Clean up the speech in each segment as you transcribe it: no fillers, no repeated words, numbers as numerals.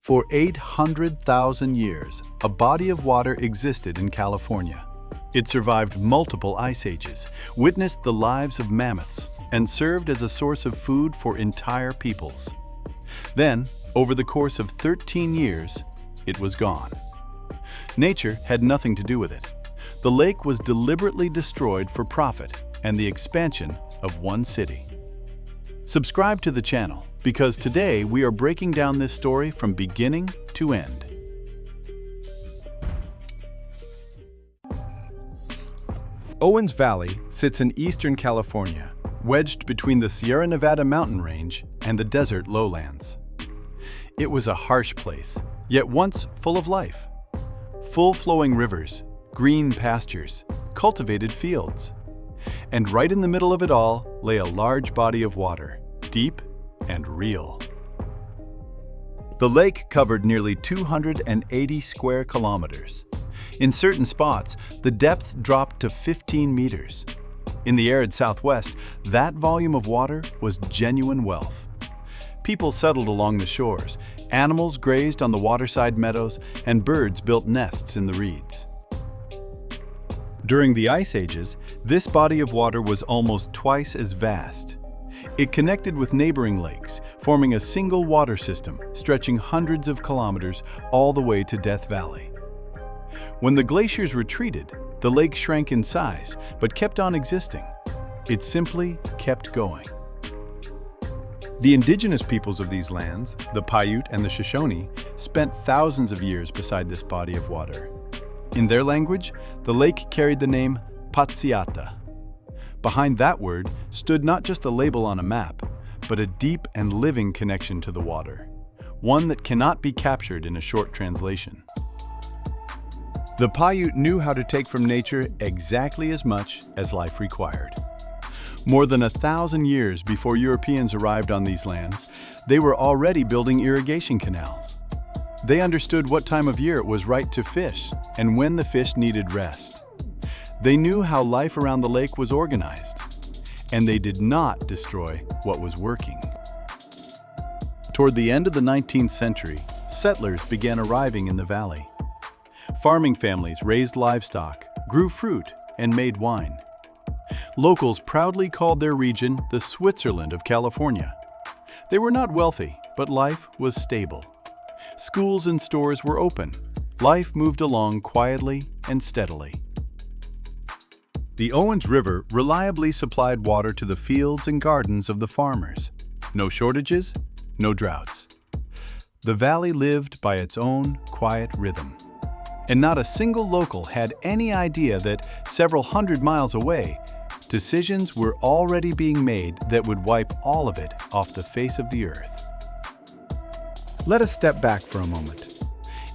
For 800,000 years, a body of water existed in California. It survived multiple ice ages, witnessed the lives of mammoths, and served as a source of food for entire peoples. Then, over the course of 13 years, it was gone. Nature had nothing to do with it. The lake was deliberately destroyed for profit and the expansion of one city. Subscribe to the channel, because today we are breaking down this story from beginning to end. Owens Valley sits in eastern California, wedged between the Sierra Nevada mountain range and the desert lowlands. It was a harsh place, yet once full of life. Full-flowing rivers, green pastures, cultivated fields. And right in the middle of it all lay a large body of water, deep and real. The lake covered nearly 280 square kilometers. In certain spots, the depth dropped to 15 meters. In the arid southwest, that volume of water was genuine wealth. People settled along the shores, animals grazed on the waterside meadows, and birds built nests in the reeds. During the ice ages, this body of water was almost twice as vast. It connected with neighboring lakes, forming a single water system stretching hundreds of kilometers all the way to Death Valley. When the glaciers retreated, the lake shrank in size, but kept on existing. It simply kept going. The indigenous peoples of these lands, the Paiute and the Shoshone, spent thousands of years beside this body of water. In their language, the lake carried the name Patsiata. Behind that word stood not just a label on a map, but a deep and living connection to the water, one that cannot be captured in a short translation. The Paiute knew how to take from nature exactly as much as life required. More than 1,000 years before Europeans arrived on these lands, they were already building irrigation canals. They understood what time of year it was right to fish and when the fish needed rest. They knew how life around the lake was organized, and they did not destroy what was working. Toward the end of the 19th century, settlers began arriving in the valley. Farming families raised livestock, grew fruit, and made wine. Locals proudly called their region the Switzerland of California. They were not wealthy, but life was stable. Schools and stores were open. Life moved along quietly and steadily. The Owens River reliably supplied water to the fields and gardens of the farmers. No shortages, no droughts. The valley lived by its own quiet rhythm. And not a single local had any idea that several hundred miles away, decisions were already being made that would wipe all of it off the face of the earth. Let us step back for a moment.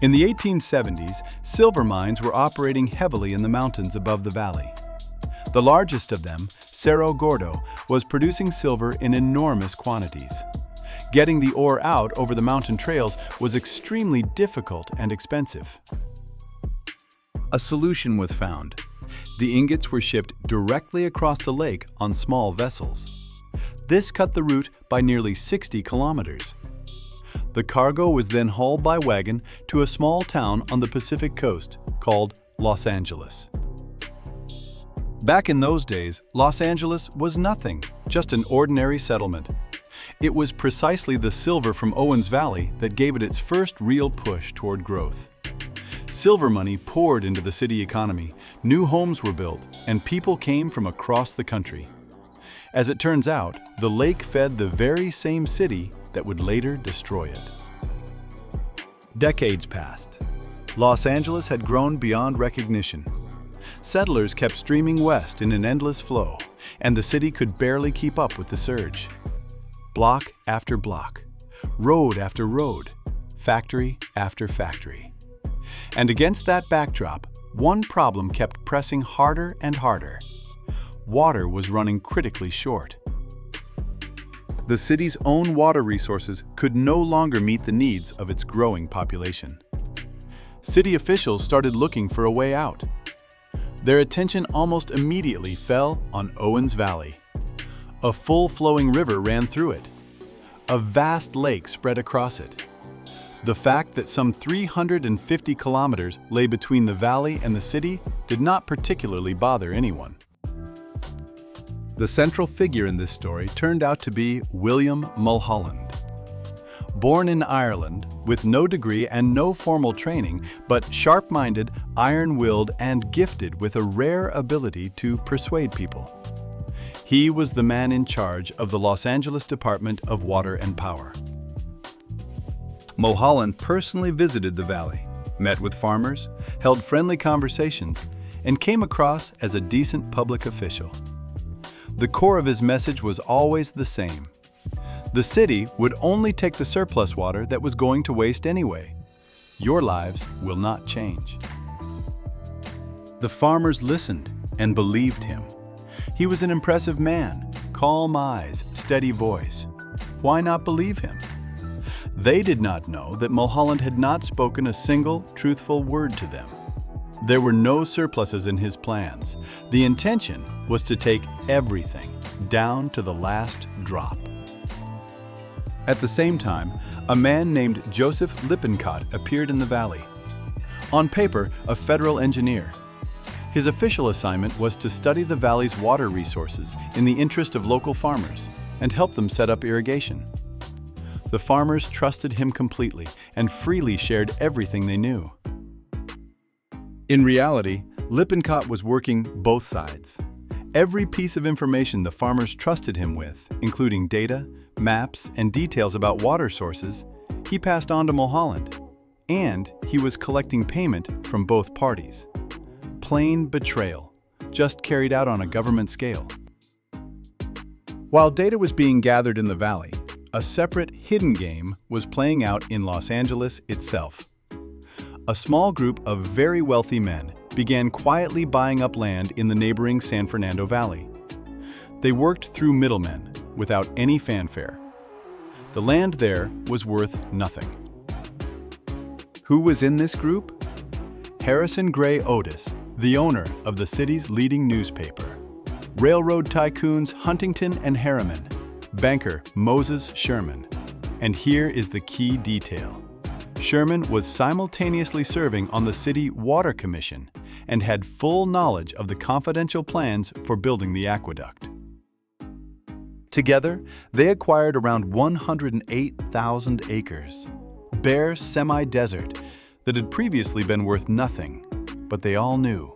In the 1870s, silver mines were operating heavily in the mountains above the valley. The largest of them, Cerro Gordo, was producing silver in enormous quantities. Getting the ore out over the mountain trails was extremely difficult and expensive. A solution was found. The ingots were shipped directly across the lake on small vessels. This cut the route by nearly 60 kilometers. The cargo was then hauled by wagon to a small town on the Pacific coast called Los Angeles. Back in those days, Los Angeles was nothing, just an ordinary settlement. It was precisely the silver from Owens Valley that gave it its first real push toward growth. Silver money poured into the city economy, new homes were built, and people came from across the country. As it turns out, the lake fed the very same city that would later destroy it. Decades passed. Los Angeles had grown beyond recognition. Settlers kept streaming west in an endless flow, and the city could barely keep up with the surge. Block after block, road after road, factory after factory. And against that backdrop, one problem kept pressing harder and harder. Water was running critically short. The city's own water resources could no longer meet the needs of its growing population. City officials started looking for a way out. Their attention almost immediately fell on Owens Valley. A full-flowing river ran through it. A vast lake spread across it. The fact that some 350 kilometers lay between the valley and the city did not particularly bother anyone. The central figure in this story turned out to be William Mulholland. Born in Ireland, with no degree and no formal training, but sharp-minded, iron-willed, and gifted with a rare ability to persuade people. He was the man in charge of the Los Angeles Department of Water and Power. Mulholland personally visited the valley, met with farmers, held friendly conversations, and came across as a decent public official. The core of his message was always the same. The city would only take the surplus water that was going to waste anyway. Your lives will not change. The farmers listened and believed him. He was an impressive man, calm eyes, steady voice. Why not believe him? They did not know that Mulholland had not spoken a single truthful word to them. There were no surpluses in his plans. The intention was to take everything, down to the last drop. At the same time, a man named Joseph Lippincott appeared in the valley. On paper, a federal engineer. His official assignment was to study the valley's water resources in the interest of local farmers and help them set up irrigation. The farmers trusted him completely and freely shared everything they knew. In reality, Lippincott was working both sides. Every piece of information the farmers trusted him with, including data, maps, and details about water sources, he passed on to Mulholland. And he was collecting payment from both parties. Plain betrayal, just carried out on a government scale. While data was being gathered in the valley, a separate hidden game was playing out in Los Angeles itself. A small group of very wealthy men began quietly buying up land in the neighboring San Fernando Valley. They worked through middlemen without any fanfare. The land there was worth nothing. Who was in this group? Harrison Gray Otis, the owner of the city's leading newspaper. Railroad tycoons Huntington and Harriman. Banker Moses Sherman. And here is the key detail. Sherman was simultaneously serving on the City Water Commission and had full knowledge of the confidential plans for building the aqueduct. Together, they acquired around 108,000 acres, bare semi-desert that had previously been worth nothing. But they all knew,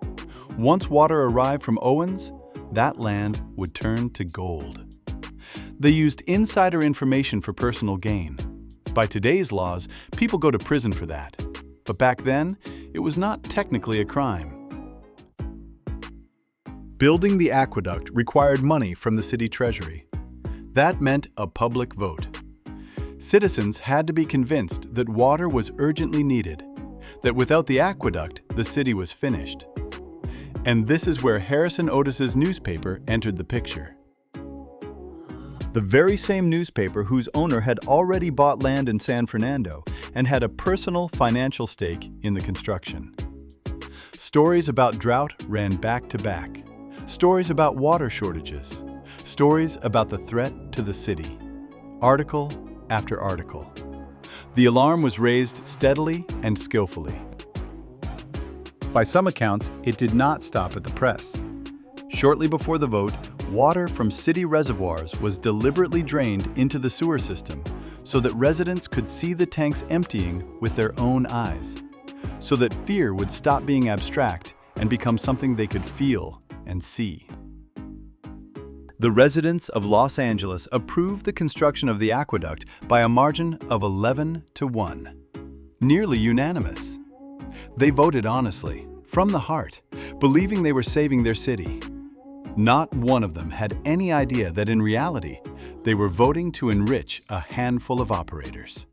once water arrived from Owens, that land would turn to gold. They used insider information for personal gain. By today's laws, people go to prison for that. But back then, it was not technically a crime. Building the aqueduct required money from the city treasury. That meant a public vote. Citizens had to be convinced that water was urgently needed, that without the aqueduct, the city was finished. And this is where Harrison Otis's newspaper entered the picture. The very same newspaper whose owner had already bought land in San Fernando and had a personal financial stake in the construction. Stories about drought ran back to back. Stories about water shortages. Stories about the threat to the city. Article after article. The alarm was raised steadily and skillfully. By some accounts, it did not stop at the press. Shortly before the vote, water from city reservoirs was deliberately drained into the sewer system so that residents could see the tanks emptying with their own eyes, so that fear would stop being abstract and become something they could feel and see. The residents of Los Angeles approved the construction of the aqueduct by a margin of 11-1, nearly unanimous. They voted honestly, from the heart, believing they were saving their city. Not one of them had any idea that in reality, they were voting to enrich a handful of operators.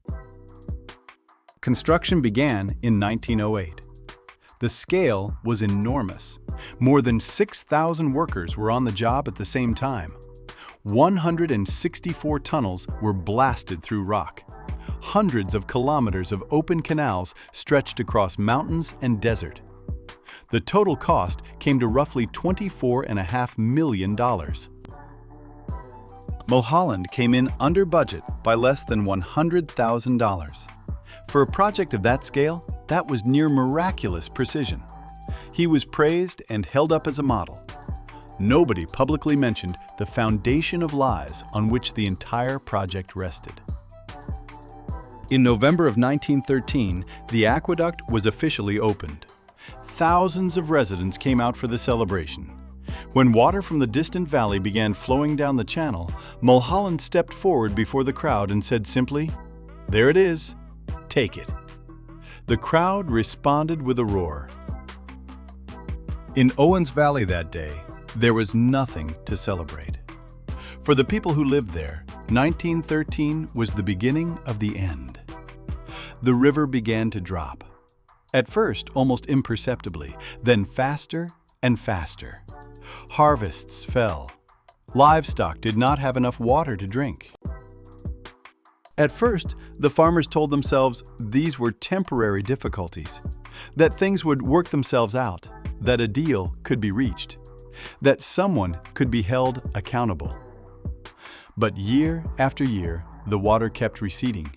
Construction began in 1908. The scale was enormous. More than 6,000 workers were on the job at the same time. 164 tunnels were blasted through rock. Hundreds of kilometers of open canals stretched across mountains and desert. The total cost came to roughly $24.5 million. Mulholland came in under budget by less than $100,000. For a project of that scale, that was near miraculous precision. He was praised and held up as a model. Nobody publicly mentioned the foundation of lies on which the entire project rested. In November of 1913, the aqueduct was officially opened. Thousands of residents came out for the celebration. When water from the distant valley began flowing down the channel, Mulholland stepped forward before the crowd and said simply, "There it is. Take it." The crowd responded with a roar. In Owens Valley that day, there was nothing to celebrate. For the people who lived there, 1913 was the beginning of the end. The river began to drop. At first, almost imperceptibly, then faster and faster. Harvests fell. Livestock did not have enough water to drink. At first, the farmers told themselves these were temporary difficulties, that things would work themselves out, that a deal could be reached, that someone could be held accountable. But year after year, the water kept receding,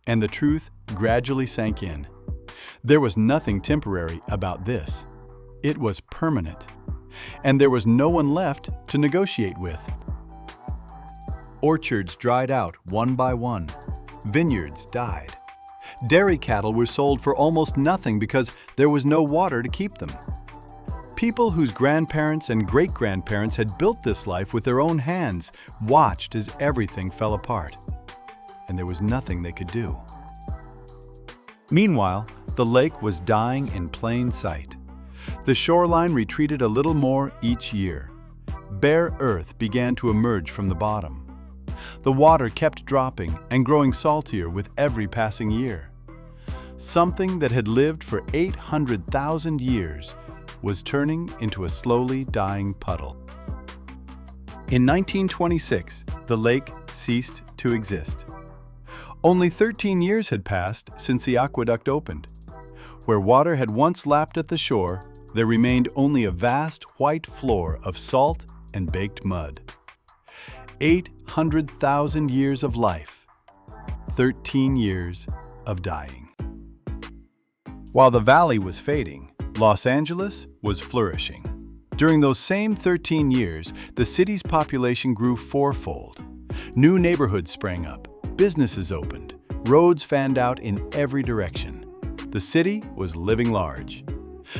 and the truth gradually sank in. There was nothing temporary about this. It was permanent, and there was no one left to negotiate with. Orchards dried out one by one. Vineyards died. Dairy cattle were sold for almost nothing because there was no water to keep them. People whose grandparents and great-grandparents had built this life with their own hands watched as everything fell apart, and there was nothing they could do. Meanwhile, the lake was dying in plain sight. The shoreline retreated a little more each year. Bare earth began to emerge from the bottom. The water kept dropping and growing saltier with every passing year. Something that had lived for 800,000 years was turning into a slowly dying puddle. In 1926, the lake ceased to exist. Only 13 years had passed since the aqueduct opened. Where water had once lapped at the shore, there remained only a vast white floor of salt and baked mud. 800,000 years of life, 13 years of dying. While the valley was fading, Los Angeles was flourishing. During those same 13 years, the city's population grew fourfold. New neighborhoods sprang up, businesses opened, roads fanned out in every direction. The city was living large.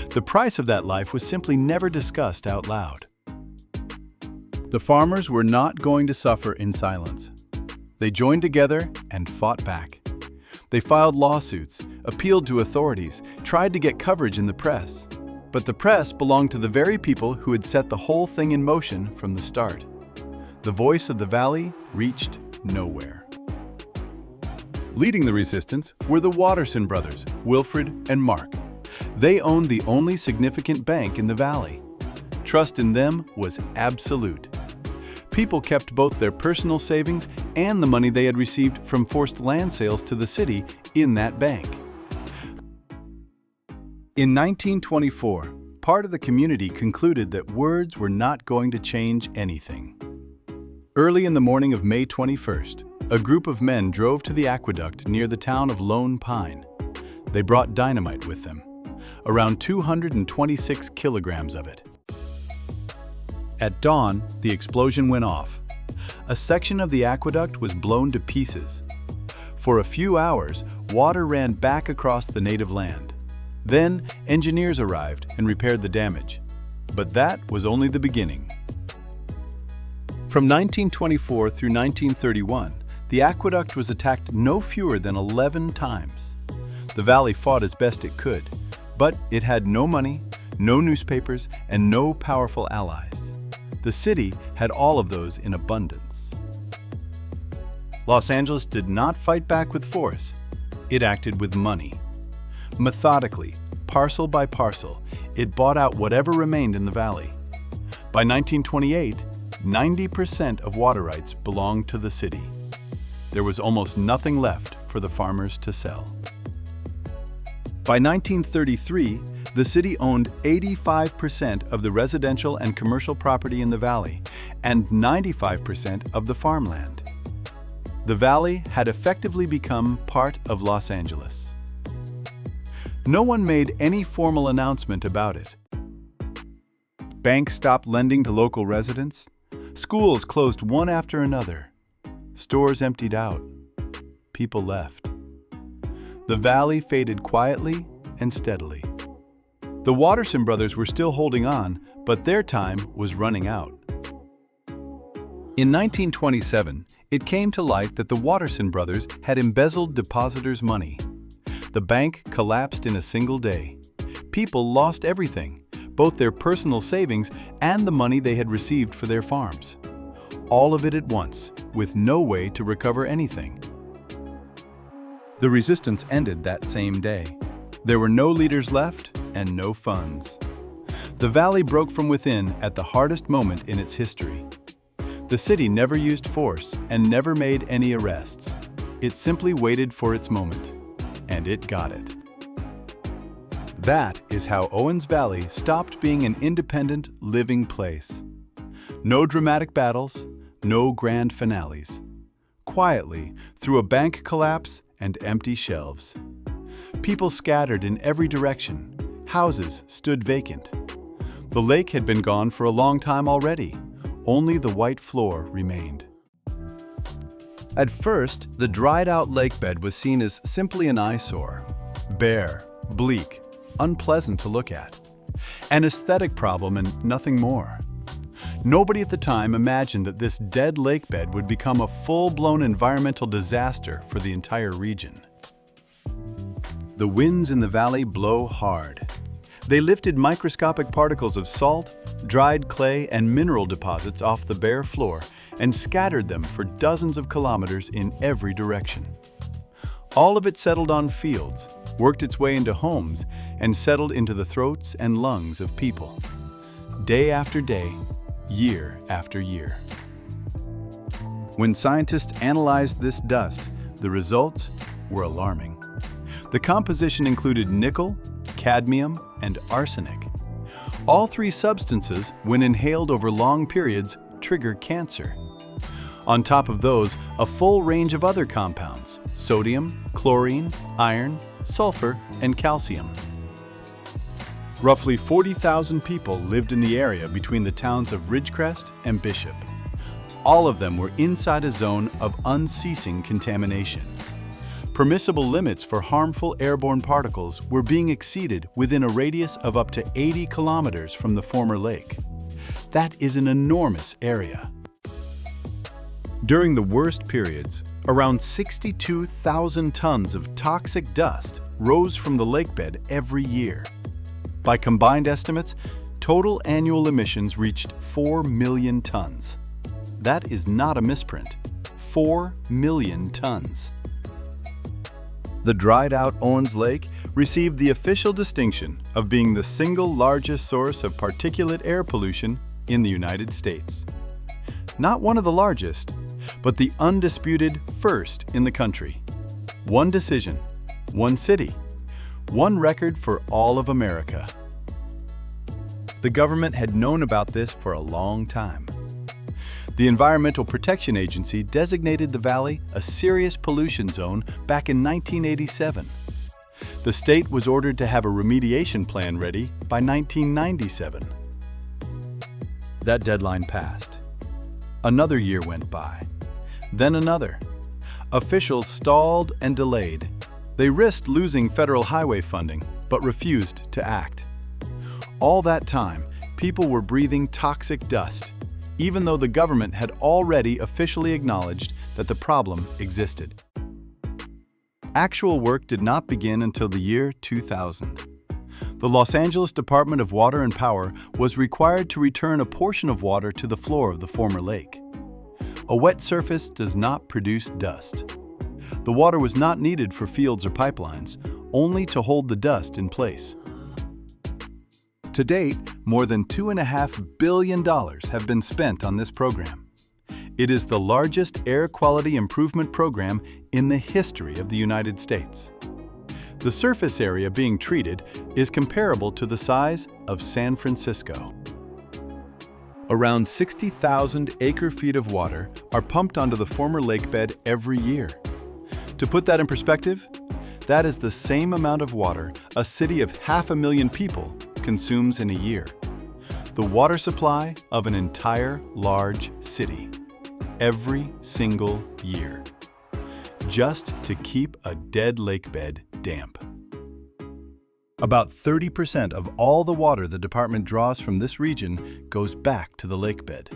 The price of that life was simply never discussed out loud. The farmers were not going to suffer in silence. They joined together and fought back. They filed lawsuits, appealed to authorities, tried to get coverage in the press. But the press belonged to the very people who had set the whole thing in motion from the start. The voice of the valley reached nowhere. Leading the resistance were the Watterson brothers, Wilfred and Mark. They owned the only significant bank in the valley. Trust in them was absolute. People kept both their personal savings and the money they had received from forced land sales to the city in that bank. In 1924, part of the community concluded that words were not going to change anything. Early in the morning of May 21st, a group of men drove to the aqueduct near the town of Lone Pine. They brought dynamite with them, around 226 kilograms of it. At dawn, the explosion went off. A section of the aqueduct was blown to pieces. For a few hours, water ran back across the native land. Then, engineers arrived and repaired the damage. But that was only the beginning. From 1924 through 1931, the aqueduct was attacked no fewer than 11 times. The valley fought as best it could, but it had no money, no newspapers, and no powerful allies. The city had all of those in abundance. Los Angeles did not fight back with force. It acted with money. Methodically, parcel by parcel, it bought out whatever remained in the valley. By 1928, 90% of water rights belonged to the city. There was almost nothing left for the farmers to sell. By 1933, the city owned 85% of the residential and commercial property in the valley and 95% of the farmland. The valley had effectively become part of Los Angeles. No one made any formal announcement about it. Banks stopped lending to local residents. Schools closed one after another. Stores emptied out. People left. The valley faded quietly and steadily. The Watterson brothers were still holding on, but their time was running out. In 1927, it came to light that the Watterson brothers had embezzled depositors' money. The bank collapsed in a single day. People lost everything, both their personal savings and the money they had received for their farms. All of it at once, with no way to recover anything. The resistance ended that same day. There were no leaders left and no funds. The valley broke from within at the hardest moment in its history. The city never used force and never made any arrests. It simply waited for its moment, and it got it. That is how Owens Valley stopped being an independent, living place. No dramatic battles, no grand finales. Quietly, through a bank collapse and empty shelves. People scattered in every direction. Houses stood vacant. The lake had been gone for a long time already. Only the white floor remained. At first, the dried-out lake bed was seen as simply an eyesore. Bare, bleak, unpleasant to look at. An aesthetic problem and nothing more. Nobody at the time imagined that this dead lake bed would become a full-blown environmental disaster for the entire region. The winds in the valley blow hard. They lifted microscopic particles of salt, dried clay, and mineral deposits off the bare floor and scattered them for dozens of kilometers in every direction. All of it settled on fields, worked its way into homes, and settled into the throats and lungs of people. Day after day, year after year. When scientists analyzed this dust, the results were alarming. The composition included nickel, cadmium, and arsenic. All three substances, when inhaled over long periods, trigger cancer. On top of those, a full range of other compounds: sodium, chlorine, iron, sulfur, and calcium. Roughly 40,000 people lived in the area between the towns of Ridgecrest and Bishop. All of them were inside a zone of unceasing contamination. Permissible limits for harmful airborne particles were being exceeded within a radius of up to 80 kilometers from the former lake. That is an enormous area. During the worst periods, around 62,000 tons of toxic dust rose from the lakebed every year. By combined estimates, total annual emissions reached 4 million tons. That is not a misprint. 4 million tons. The dried-out Owens Lake received the official distinction of being the single largest source of particulate air pollution in the United States. Not one of the largest, but the undisputed first in the country. One decision, one city, one record for all of America. The government had known about this for a long time. The Environmental Protection Agency designated the valley a serious pollution zone back in 1987. The state was ordered to have a remediation plan ready by 1997. That deadline passed. Another year went by. Then another. Officials stalled and delayed. They risked losing federal highway funding, but refused to act. All that time, people were breathing toxic dust, even though the government had already officially acknowledged that the problem existed. Actual work did not begin until the year 2000. The Los Angeles Department of Water and Power was required to return a portion of water to the floor of the former lake. A wet surface does not produce dust. The water was not needed for fields or pipelines, only to hold the dust in place. To date, more than $2.5 billion have been spent on this program. It is the largest air quality improvement program in the history of the United States. The surface area being treated is comparable to the size of San Francisco. Around 60,000 acre-feet of water are pumped onto the former lakebed every year. To put that in perspective, That is the same amount of water a city of 500,000 people consumes in a year. The water supply of an entire large city, every single year, just to keep a dead lake bed damp. About 30% of all the water the department draws from this region goes back to the lake bed.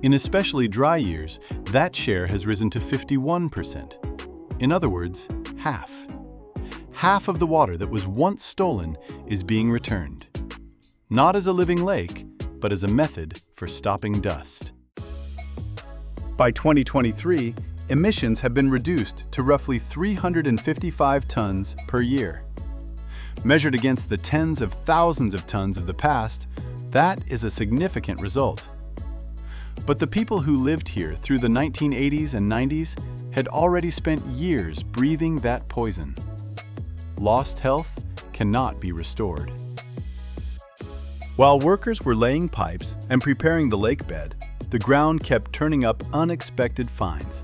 In especially dry years, that share has risen to 51%. In other words, half. Half of the water that was once stolen is being returned. Not as a living lake, but as a method for stopping dust. By 2023, emissions have been reduced to roughly 355 tons per year. Measured against the tens of thousands of tons of the past, that is a significant result. But the people who lived here through the 1980s and 90s had already spent years breathing that poison. Lost health cannot be restored. While workers were laying pipes and preparing the lake bed, the ground kept turning up unexpected finds.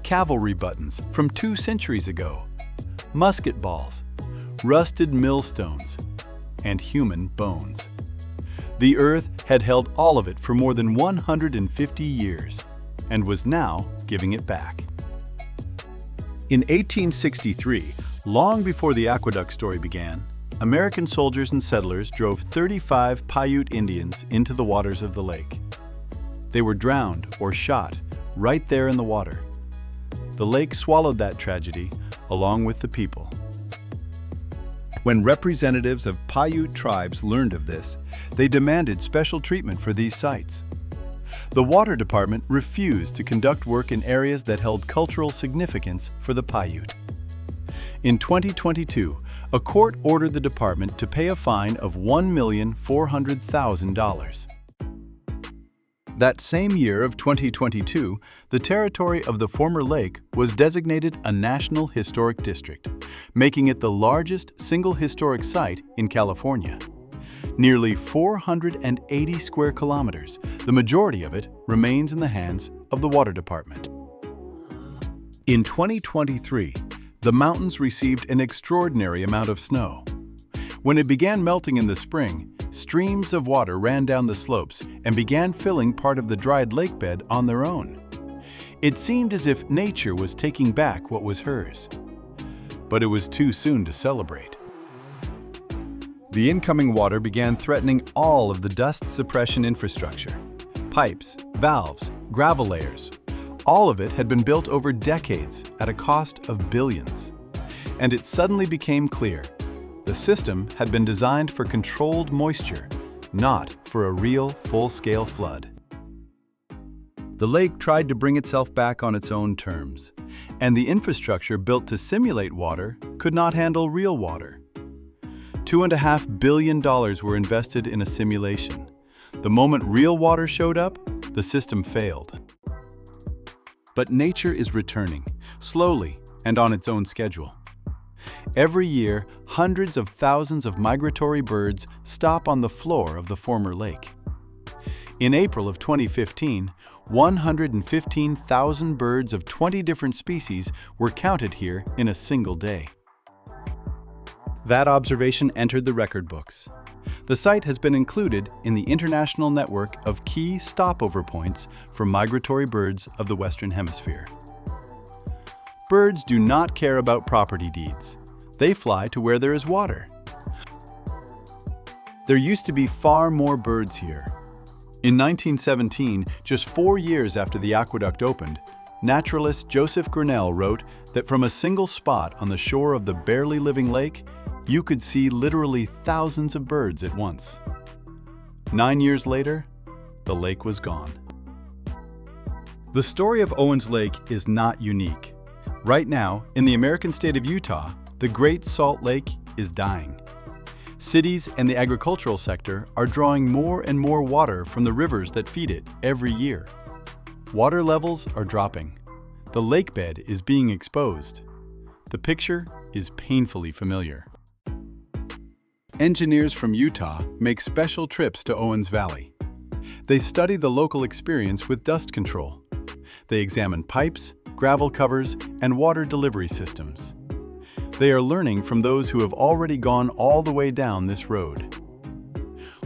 Cavalry buttons from 2 centuries ago, musket balls, rusted millstones, and human bones. The earth had held all of it for more than 150 years and was now giving it back. In 1863, long before the aqueduct story began, American soldiers and settlers drove 35 Paiute Indians into the waters of the lake. They were drowned or shot right there in the water. The lake swallowed that tragedy along with the people. When representatives of Paiute tribes learned of this, they demanded special treatment for these sites. The Water Department refused to conduct work in areas that held cultural significance for the Paiute. In 2022, a court ordered the department to pay a fine of $1,400,000. That same year of 2022, the territory of the former lake was designated a National Historic District, making it the largest single historic site in California. Nearly 480 square kilometers, the majority of it remains in the hands of the Water Department. In 2023, the mountains received an extraordinary amount of snow. When it began melting in the spring, streams of water ran down the slopes and began filling part of the dried lake bed on their own. It seemed as if nature was taking back what was hers. But it was too soon to celebrate. The incoming water began threatening all of the dust suppression infrastructure. Pipes, valves, gravel layers. All of it had been built over decades at a cost of billions. And it suddenly became clear. The system had been designed for controlled moisture, not for a real full-scale flood. The lake tried to bring itself back on its own terms, and the infrastructure built to simulate water could not handle real water. $2.5 billion were invested in a simulation. The moment real water showed up, the system failed. But nature is returning, slowly and on its own schedule. Every year, hundreds of thousands of migratory birds stop on the floor of the former lake. In April of 2015, 115,000 birds of 20 different species were counted here in a single day. That observation entered the record books. The site has been included in the international network of key stopover points for migratory birds of the Western Hemisphere. Birds do not care about property deeds. They fly to where there is water. There used to be far more birds here. In 1917, just 4 years after the aqueduct opened, naturalist Joseph Grinnell wrote that from a single spot on the shore of the barely living lake, you could see literally thousands of birds at once. 9 years later, the lake was gone. The story of Owens Lake is not unique. Right now, in the American state of Utah, the Great Salt Lake is dying. Cities and the agricultural sector are drawing more and more water from the rivers that feed it every year. Water levels are dropping. The lake bed is being exposed. The picture is painfully familiar. Engineers from Utah make special trips to Owens Valley. They study the local experience with dust control. They examine pipes, gravel covers, and water delivery systems. They are learning from those who have already gone all the way down this road.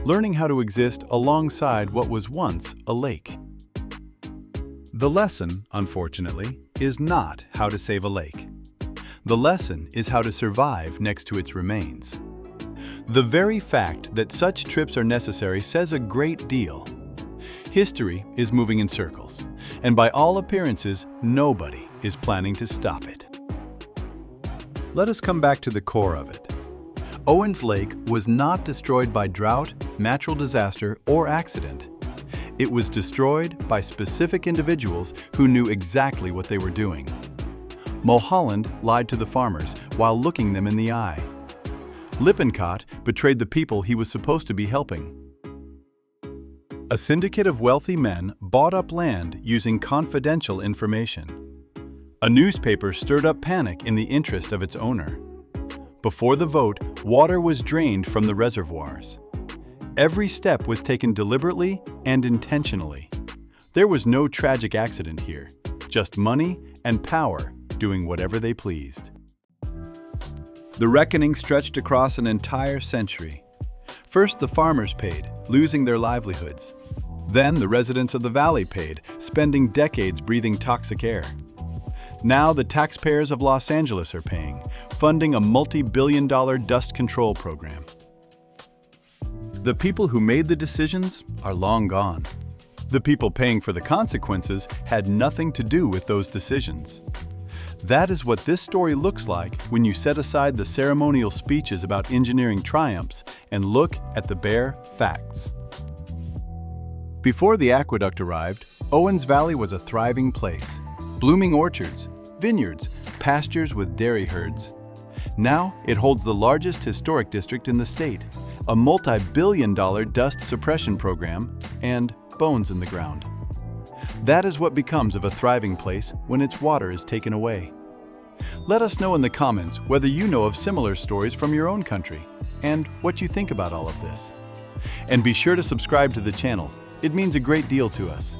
Learning how to exist alongside what was once a lake. The lesson, unfortunately, is not how to save a lake. The lesson is how to survive next to its remains. The very fact that such trips are necessary says a great deal. History is moving in circles, and by all appearances, nobody is planning to stop it. Let us come back to the core of it. Owens Lake was not destroyed by drought, natural disaster, or accident. It was destroyed by specific individuals who knew exactly what they were doing. Mulholland lied to the farmers while looking them in the eye. Lippincott betrayed the people he was supposed to be helping. A syndicate of wealthy men bought up land using confidential information. A newspaper stirred up panic in the interest of its owner. Before the vote, water was drained from the reservoirs. Every step was taken deliberately and intentionally. There was no tragic accident here, just money and power doing whatever they pleased. The reckoning stretched across an entire century. First, the farmers paid, losing their livelihoods. Then, the residents of the valley paid, spending decades breathing toxic air. Now, the taxpayers of Los Angeles are paying, funding a multi-billion-dollar dust control program. The people who made the decisions are long gone. The people paying for the consequences had nothing to do with those decisions. That is what this story looks like when you set aside the ceremonial speeches about engineering triumphs and look at the bare facts. Before the aqueduct arrived, Owens Valley was a thriving place. Blooming orchards, vineyards, pastures with dairy herds. Now it holds the largest historic district in the state, a multi-billion-dollar dust suppression program, and bones in the ground. That is what becomes of a thriving place when its water is taken away. Let us know in the comments whether you know of similar stories from your own country and what you think about all of this. And be sure to subscribe to the channel. It means a great deal to us.